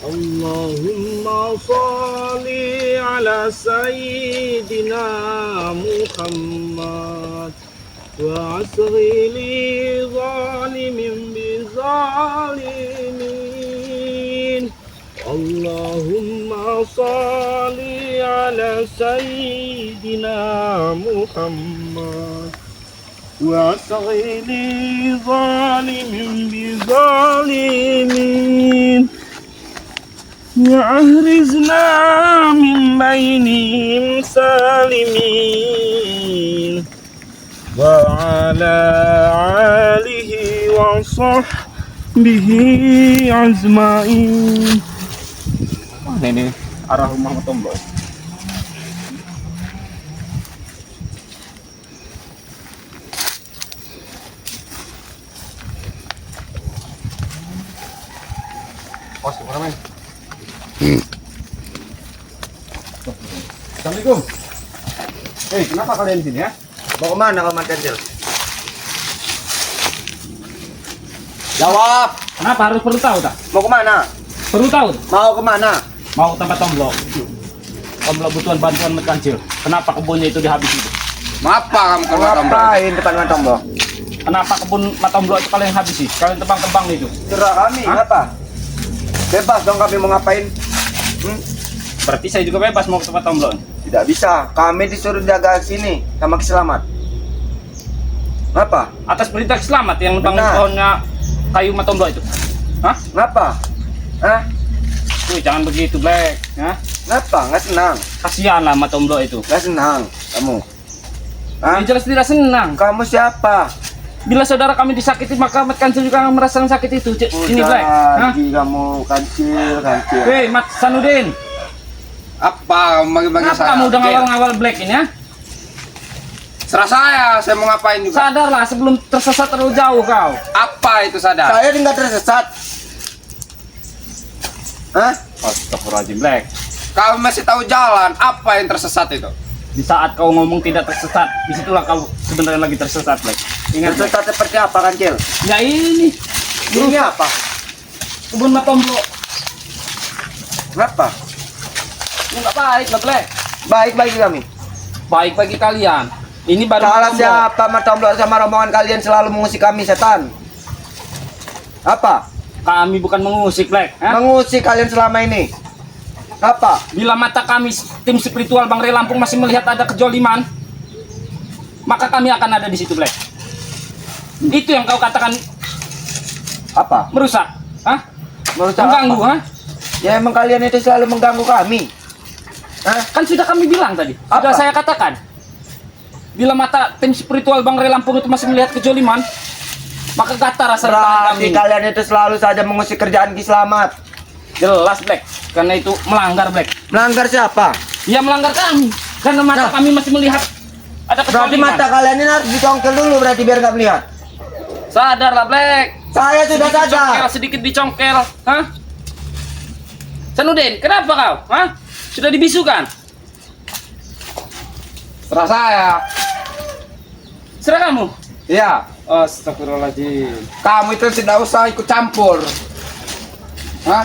Allahumma sholli ala sayyidina Muhammad wa asri li zalimin bi zalimin. Allahumma sholli ala sayyidina Muhammad wa asri li zalimin bi zalimin. وأهرزنا من بينهم سالمين وعلى آله وصحبه أجمعين. Ini arah rumah Tombol. Assalamualaikum. Kenapa kalian di sini ya? Mau kemana Komandan Kancil? Jawab. Kenapa harus perlu tahu tak? Mau kemana? Perlu tahu? Mau kemana? Mau tempat Tombol. Tombol butuhan bantuan Kancil. Kenapa kebunnya itu dihabisi itu? Ngapa kamu ke Tombol? Ngapain depan Tombol? Kenapa kebun Tombol itu kalian habisi? Kalian tebang-tebang itu? Serah kami, apa? Bebas dong kami mau ngapain? Berarti saya juga bebas mau ke tempat Tombol. Tidak bisa, kami disuruh jaga sini sama Kiselamat. Ngapa? Atas perintah Selamat yang nebang Benar. pohonnya kayu Tombol itu. Hah? Ngapa? Hah? Tuh, jangan begitu, Black. Hah? Ngapa? Nggak senang? Kasihan lah Tombol itu. Nggak senang kamu? Hah? Ya, jelas tidak senang. Kamu siapa? Bila saudara kami disakiti, maka Mat Kancil juga merasakan sakit itu. Sini, Black. Hah? Kamu kancil. Hei, Mat Sanudin. Apa bagi-bagi Kenapa saya? kamu udah ngawal-ngawal Black ini, ya? Serah saya mau ngapain juga. Sadarlah sebelum tersesat terlalu jauh kau. Apa itu sadar? Saya nggak tersesat. Hah? Astagfirullahaladzim, Black. Kau masih tahu jalan, apa yang tersesat itu? Di saat kau ngomong tidak tersesat, disitulah kau sebenarnya lagi tersesat, Black. Ingat, Black. Tersesat seperti apa kancil? Ya ini, Ini apa? kebun Tombol. Ngapa? Ini nggak baik lah, Black. Baik bagi kami. Baik bagi kalian. Ini baru Salah Tombol. siapa Tombol sama rombongan kalian selalu mengusik kami setan? Apa? Kami bukan mengusik, Black. Hah? Mengusik kalian selama ini? Apa? Bila mata kami tim spiritual Bang Ray Lampung masih melihat ada kejoliman, maka kami akan ada di situ, Black. Itu yang kau katakan Apa? merusak, hah? Merusak Mengganggu, apa? hah? Ya emang kalian itu selalu mengganggu kami. Hah? Kan sudah kami bilang tadi, sudah Apa? saya katakan. Bila mata tim spiritual Bang Ray Lampung itu masih melihat kejoliman, maka gatal rasa tangan Berarti kami. kalian itu selalu saja mengusik kerjaan Ki Slamet. Jelas, Black. Karena itu melanggar, Black. Melanggar siapa? Ya melanggar kami. Karena mata Nah. kami masih melihat ada Berarti kejoliman. mata kalian ini harus dicongkel dulu berarti biar nggak melihat. Sadarlah, Black. Saya sudah sadar. Sedikit dicongkel, hah? Sanudin, kenapa kau? Hah? Sudah dibisukan? Serah saya. Serah kamu? Iya. Astagfirullahaladzim. Kamu itu tidak usah ikut campur. Hah?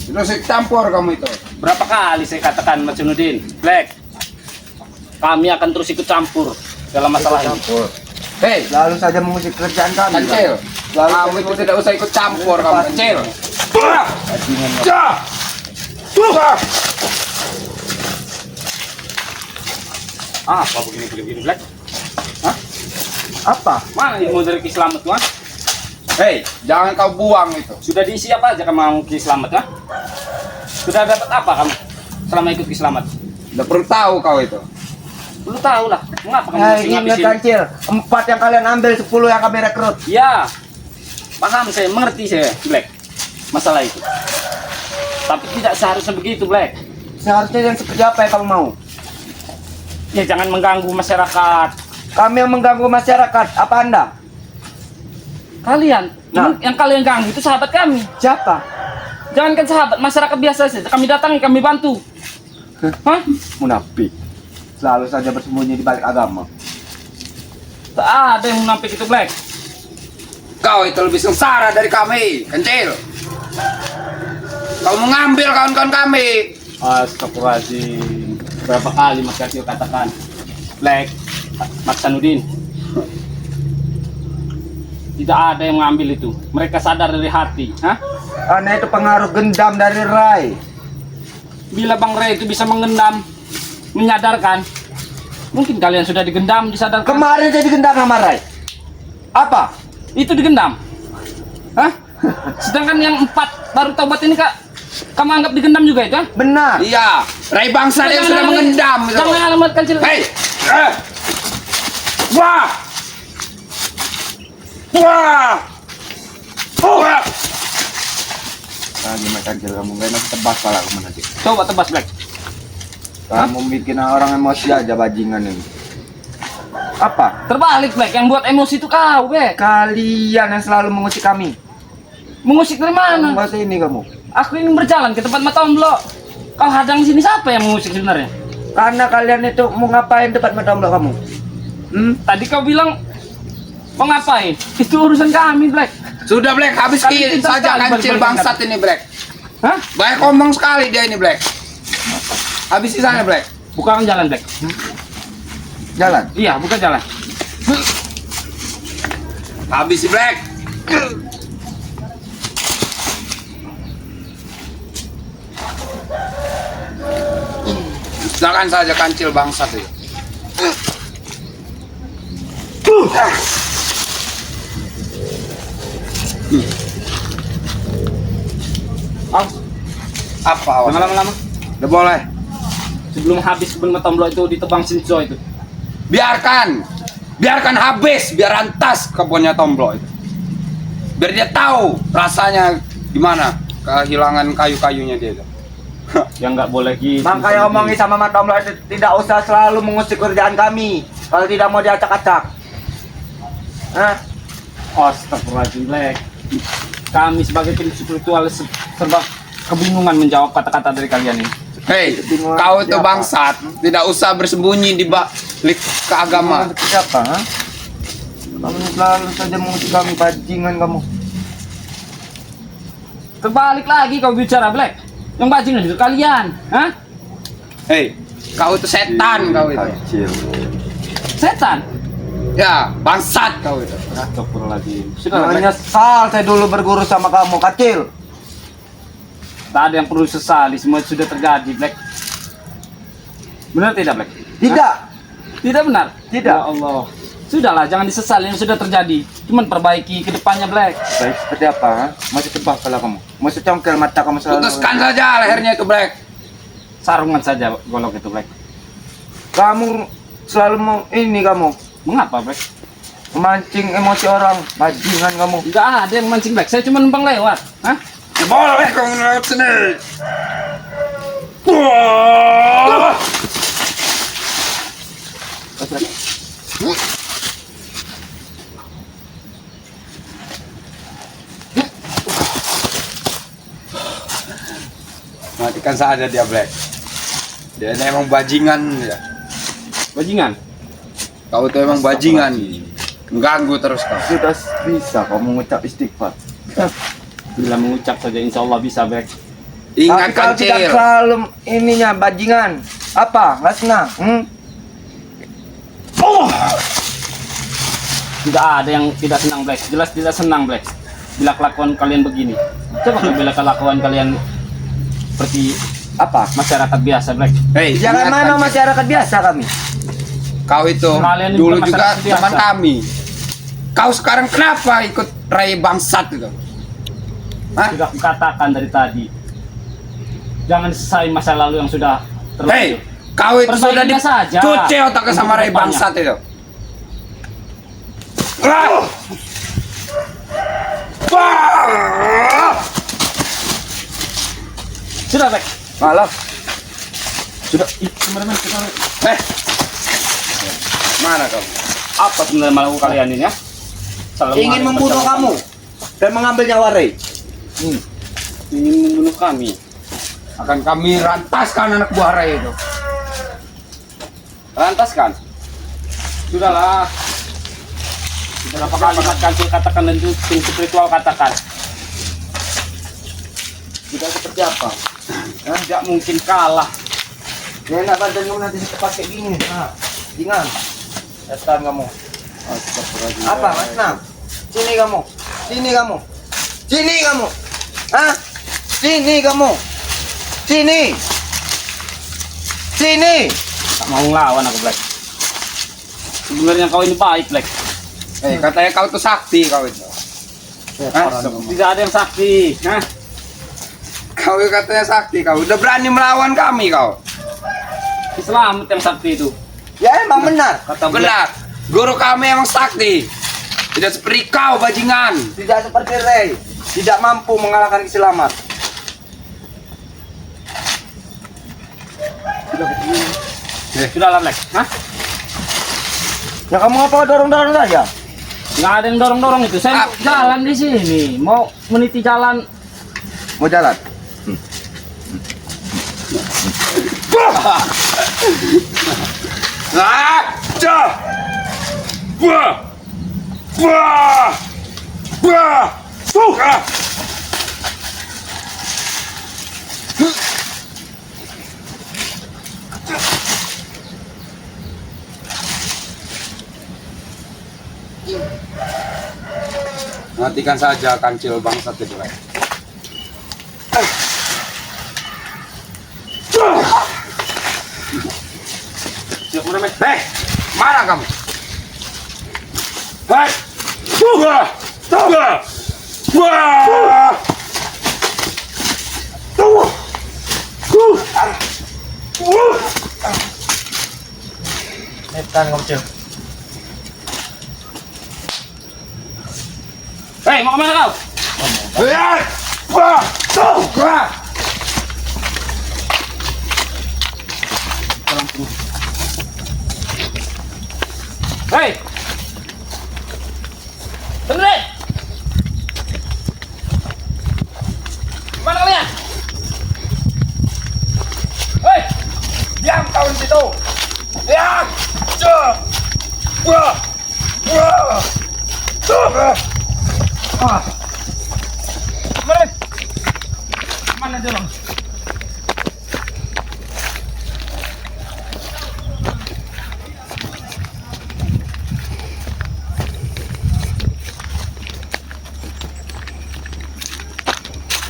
Tidak usah ikut campur kamu itu. Berapa kali saya katakan Mas Sanudin, Black, kami akan terus ikut campur dalam masalah ini. Hei, Lalu saja mengusik kerjaan kami. Kancil. Kamu itu tidak usah ikut campur kamu, Kancil. Apa begini, Black? Hah? Apa? Mana ilmu dari Ki Slamet, tuh? Hei, jangan kau buang itu. Sudah diisi apa aja kamu mau Ki Slamet, ha? Sudah dapat apa kamu selama ikut Ki Slamet? Tidak perlu tahu kau itu. Lu tahu lah, mengapa kamu Nah, mesti ingat ngabisin? kancil. 4 yang kalian ambil, 10 yang kami rekrut. Ya, paham saya, mengerti saya, Black, masalah itu. Tapi tidak seharusnya begitu, Black. Seharusnya yang seperti apa yang kamu mau? Ya jangan mengganggu masyarakat. Kami yang mengganggu masyarakat. Apa Anda? Kalian, Nah. yang kalian ganggu itu sahabat kami. Siapa? Jangankan sahabat, masyarakat biasa saja. Kami datangi, kami bantu. Hah? Munafik. Selalu saja bersembunyi di balik agama. Tak ada yang munafik itu, Black. Kau itu lebih sengsara dari kami, Kancil. Kau mengambil kawan-kawan kami. Astagfirullahaladzim. Berapa kali Mas Kacil katakan, Black, Mas Sanudin, tidak ada yang mengambil itu. Mereka sadar dari hati. Hah? Karena itu pengaruh gendam dari Rai. Bila Bang Ray itu bisa mengendam, menyadarkan, mungkin kalian sudah digendam, disadarkan. Kemarin jadi gendam sama Rai. Apa? Itu digendam. Hah? Sedangkan yang 4 baru taubat ini Kak, kamu anggap digendam juga itu? Benar. Iya, Rai bangsa yang sudah mengendam. Gitu. Jangan alamatkan Cil. Hei, wah, wah, wah. Lagi makan kecil kamu gak enak tebas pala kamu nanti. Coba tebas Black. Kamu bikin orang emosi aja bajingan ini. Apa? Terbalik Black, yang buat emosi itu kau, Black. Kalian yang selalu mengusik kami. Mengusik dari mana? Bahasa ini kamu. Aku ingin berjalan ke tempat Matomblo. Kau hadang di sini, siapa yang mengusik sebenarnya? Karena kalian itu mau ngapain tempat Matomblo kamu? Tadi kau bilang mau ngapain? Itu urusan kami, Black. Sudah Black, habis Kami pintar saja sekali kancil balik-balik bangsat ini Black. Hah? Banyak ngomong sekali dia ini Black. Habis di sana Black. Bukan jalan, Black. Jalan. Iya, bukan jalan. Habis si Black. Silakan saja kancil bangsat itu. Awas, Apa awas? jangan lama-lama. Udah boleh. Sebelum habis kebun Matomblo itu ditebang Sinso itu. Biarkan. Biarkan habis, biar rantas kebunnya Tomblo itu. Biar dia tahu rasanya gimana kehilangan kayu-kayunya dia itu. Yang nggak boleh gitu. Makanya omongin sama Matomblo itu tidak usah selalu mengusik kerjaan kami. Kalau tidak mau diacak-acak. Hah? Astagfirullahaladzim, Black. Kami sebagai tim spiritual serba kebingungan menjawab kata-kata dari kalian ini. Hei, kau itu bangsat, tidak usah bersembunyi di balik keagama. Siapa? Hah? Kamu selalu saja mengusik kami, bajingan kamu. Terbalik lagi kau bicara, Black. Yang bajingan itu kalian, hah? Hei, kau itu setan kau itu. Kecil. Setan. Ya, bangsat kau itu. Astagfirullahaladzim. Sudah, Black. Menyesal saya dulu berguru sama kamu, kecil. Tak ada yang perlu sesali, semua sudah terjadi, Black. Benar tidak, Black? Tidak. Hah? Tidak benar? Tidak. Ya Allah. Sudahlah, jangan disesali yang sudah terjadi. Cuman perbaiki ke depannya, Black. Baik seperti apa? Ha? Masih tebal kepala kamu. Masih congkel mata kamu selalu. Putuskan saja lehernya itu Black. Sarungan saja golok itu, Black. Kamu selalu mau ini kamu Mengapa, Black? memancing emosi orang, bajingan kamu. Enggak ada yang mancing, Black. Saya cuma numpang lewat. Hah? Ya boleh kau lewat sini. Wah. Matikan saja dia Black. Dia emang bajingan ya. Bajingan. Kau tuh emang bajingan. Mengganggu terus kau. Sudah bisa kamu mengucap istighfar. Bila mengucap saja insya Allah bisa, Black. Ingat Tapi kalau tidak kancil. selalu ininya bajingan. Apa? Nggak senang? Tidak ada yang tidak senang, Black. Jelas tidak senang, Black. Bila kelakuan kalian begini. Coba bila kelakuan kalian seperti Apa? masyarakat biasa, Black. Hei, Jangan ingat, mana Kancil. masyarakat biasa kami. Kau itu Kalian ini dulu bukan juga masyarakat biasa. teman kami. Kau sekarang kenapa ikut rai bangsat itu? Hah? Sudah kukatakan dari tadi. Jangan sesali masa lalu yang sudah Hei, terlalu. kau itu sudah Perbaikinya saja. dicuci otaknya sama Untuk rai depannya. bangsat itu. Wah! Wah! Sudah, Black. Malah Sudah. Ih, teman-teman, kita Eh, mana kau? apa sebenarnya mau kalian ini ya? Selalu ingin mengalih membunuh percakapan. kamu dan mengambil nyawa Ray. Ingin membunuh kami. Akan kami rantaskan anak buah rai itu. Lantas kan? Sudahlah. Berapa kalimat kancil katakan dan itu tim spiritual katakan. Tidak seperti seperti apa? Tidak mungkin kalah. Ya enak badan kamu nanti pakai gini. Nah, jangan. Setan kamu. Apa, Mas Nam? Sini kamu. Sini kamu. Sini kamu. Hah? Sini kamu. Sini. Sini. Tak mau ngelawan aku, Black. Sebenarnya kau ini baik, Black. Katanya kau tuh sakti kau itu. Tidak ada yang sakti. Hah? Kau katanya sakti kau. Udah berani melawan kami kau. Selamat yang sakti itu. Ya emang benar. Kata Black. Benar. Guru kami emang sakti. Tidak seperti kau bajingan. Tidak seperti Ray. Tidak mampu mengalahkan Selamat. Sudahlah, Black. Hah? Ya kamu apa dorong-dorong saja? Nggak ada yang dorong-dorong itu. Saya mau jalan di sini. Mau meniti jalan. Mau jalan? Matikan saja kancil bangsat itu. Siap, udah, Black. Hei, mana kamu? Hei, Setan kamu cil. Hei, mau kemana kau? Hei! Sendiri! Mana kalian? Hei! diam kau di situ. Diam. Kemarin! Mana dia, Bang?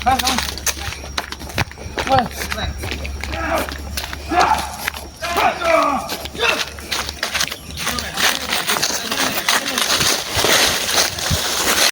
Hei, kamu. Hei.